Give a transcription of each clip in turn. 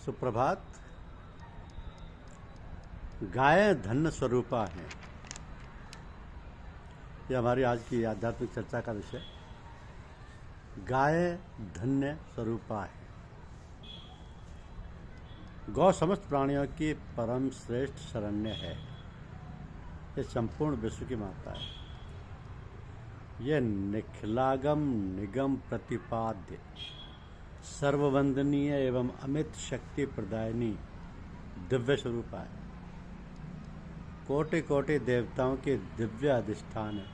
सुप्रभात। गाय धन्य स्वरूपा हैं, यह हमारी आज की आध्यात्मिक चर्चा का विषय। गाय धन्य स्वरूपा है। गौ समस्त प्राणियों की परम श्रेष्ठ शरण्य है। ये संपूर्ण विश्व की माता है। यह निखिलागम निगम प्रतिपाद्य सर्ववंदनीय एवं अमित शक्ति प्रदायिनी दिव्य स्वरूपा है। कोटि कोटि देवताओं के दिव्य अधिष्ठान है।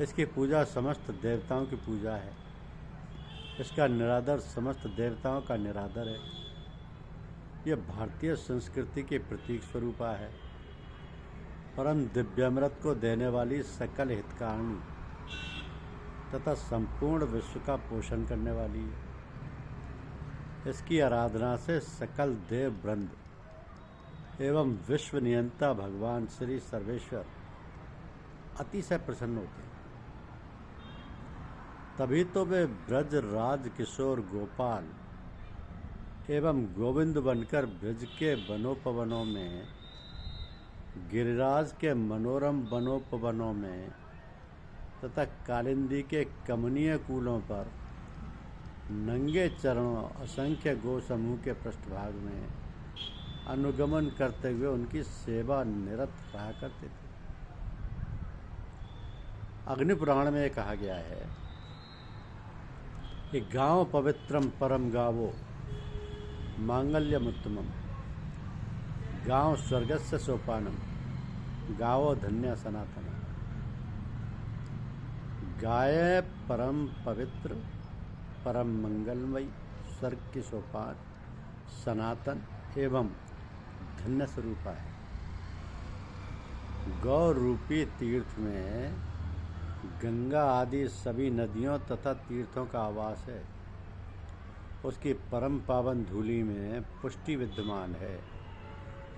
इसकी पूजा समस्त देवताओं की पूजा है। इसका निरादर समस्त देवताओं का निरादर है। यह भारतीय संस्कृति के प्रतीक स्वरूपा है। परम दिव्यामृत को देने वाली सकल हितकारिणी तथा संपूर्ण विश्व का पोषण करने वाली है। इसकी आराधना से सकल देव वृंद एवं विश्व नियंता भगवान श्री सर्वेश्वर अतिशय प्रसन्न होते हैं। तभी तो वे ब्रज राज किशोर गोपाल एवं गोविंद बनकर ब्रज के वनोपवनों में, गिरिराज के मनोरम वनोपवनों में तथा कालिंदी के कमनीय कूलों पर नंगे चरणों असंख्य गो समूह के पृष्ठभाग में अनुगमन करते हुए उनकी सेवा निरत रहा करते थे। अग्नि पुराण में कहा गया है कि गांव पवित्रम परम गावो मांगल्यमुत्तमम, गांव स्वर्गस्य सोपानम, गावो धन्य सनातन। गाय परम पवित्र परम मंगलमयी स्वर्ग की सोपान सनातन एवं धन्य स्वरूपा है। गौ रूपी तीर्थ में गंगा आदि सभी नदियों तथा तीर्थों का आवास है। उसकी परम पावन धूलि में पुष्टि विद्यमान है।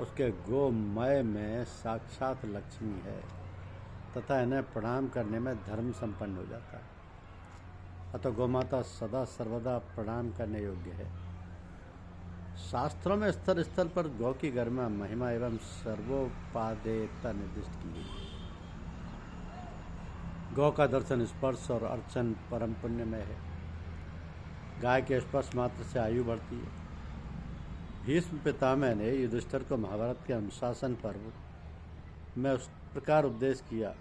उसके गोमय में साक्षात लक्ष्मी है तथा इन्हें प्रणाम करने में धर्म संपन्न हो जाता है। अतः गौमाता सदा सर्वदा प्रणाम करने योग्य है। शास्त्रों में स्थल स्थल पर गौ की गरिमा महिमा एवं सर्वोपादेयता निर्दिष्ट की गई है। गौ का दर्शन, स्पर्श और अर्चन परम पुण्यमय है। गाय के स्पर्श मात्र से आयु बढ़ती है। भीष्म पितामह ने युधिष्ठिर को महाभारत के अनुशासन पर्व में उस प्रकार उपदेश किया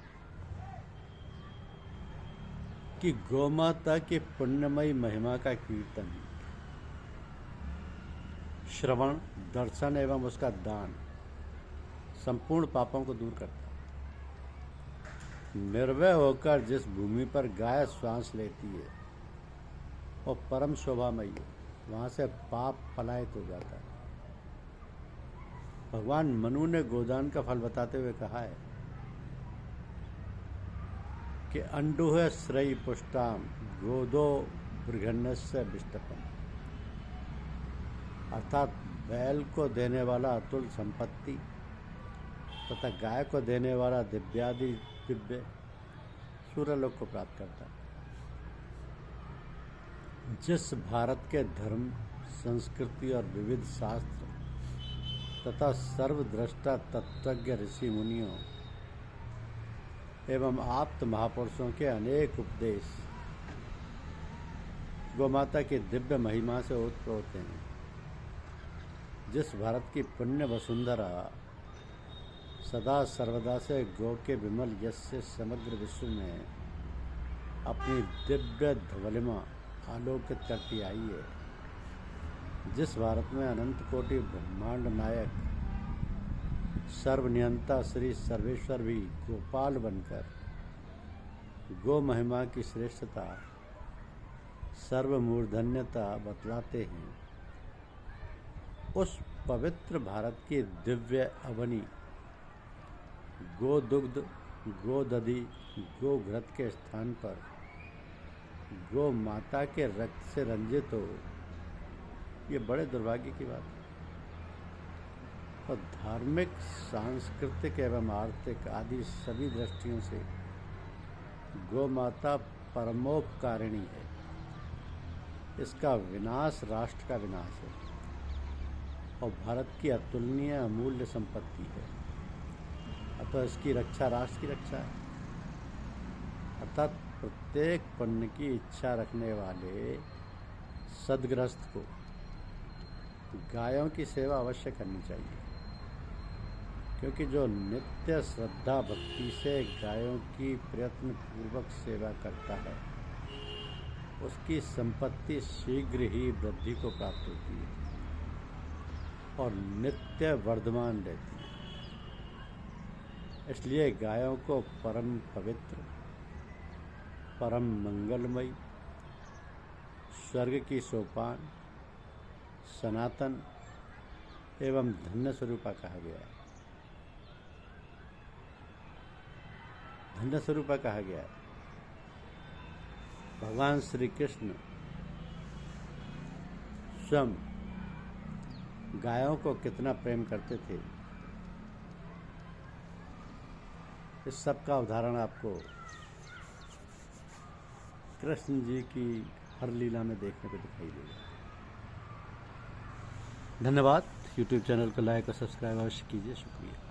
कि गौमाता की पुण्यमयी महिमा का कीर्तन, श्रवण, दर्शन एवं उसका दान संपूर्ण पापों को दूर करता है। निर्भय होकर जिस भूमि पर गाय श्वास लेती है वो परम शोभामयी है। वहाँ से पाप पलायित हो जाता है। भगवान मनु ने गोदान का फल बताते हुए कहा है कि अंडुह श्रयी पुष्टाम गोदो बृहन्नस्य विष्टपम, अर्थात बैल को देने वाला अतुल संपत्ति तथा गाय को देने वाला दिव्यादि दिव्य सूर्यलोक को प्राप्त करता है। जिस भारत के धर्म, संस्कृति और विविध शास्त्र तथा सर्वद्रष्टा तत्वज्ञ ऋषि मुनियों एवं आप्त महापुरुषों के अनेक उपदेश गौमाता की दिव्य महिमा से ओतप्रोत हैं। जिस भारत की पुण्य वसुंधरा सदा सर्वदा से गौ के विमल यश से समग्र विश्व में अपनी दिव्य धवलिमा आलोकित करती आई है, जिस भारत में अनंत कोटि ब्रह्मांड नायक सर्वनियंता श्री सर्वेश्वर भी गोपाल बनकर गो महिमा की श्रेष्ठता, सर्वमूर्धन्यता बतलाते हैं, उस पवित्र भारत की दिव्य अवनी गो दुग्ध, गो दधि, गो घृत के स्थान पर गो माता के रक्त से रंजित हो, ये बड़े दुर्भाग्य की बात है। और धार्मिक, सांस्कृतिक एवं आर्थिक आदि सभी दृष्टियों से गौ माता परमोपकारिणी है। इसका विनाश राष्ट्र का विनाश है और भारत की अतुलनीय अमूल्य संपत्ति है। अतः इसकी रक्षा राष्ट्र की रक्षा है। अतः प्रत्येक पुण्य की इच्छा रखने वाले सद्गृहस्थ को गायों की सेवा अवश्य करनी चाहिए, क्योंकि जो नित्य श्रद्धा भक्ति से गायों की प्रयत्न पूर्वक सेवा करता है उसकी संपत्ति शीघ्र ही वृद्धि को प्राप्त होती है और नित्य वर्धमान रहती है। इसलिए गायों को परम पवित्र, परम मंगलमयी, स्वर्ग की सोपान, सनातन एवं धन्य स्वरूपा कहा गया है। धन्य स्वरूपा कहा गया है। भगवान श्री कृष्ण स्वयं गायों को कितना प्रेम करते थे, इस सब का उदाहरण आपको कृष्ण जी की हर लीला में देखने को दिखाई देगा। धन्यवाद। YouTube चैनल को लाइक और सब्सक्राइब अवश्य कीजिए। शुक्रिया।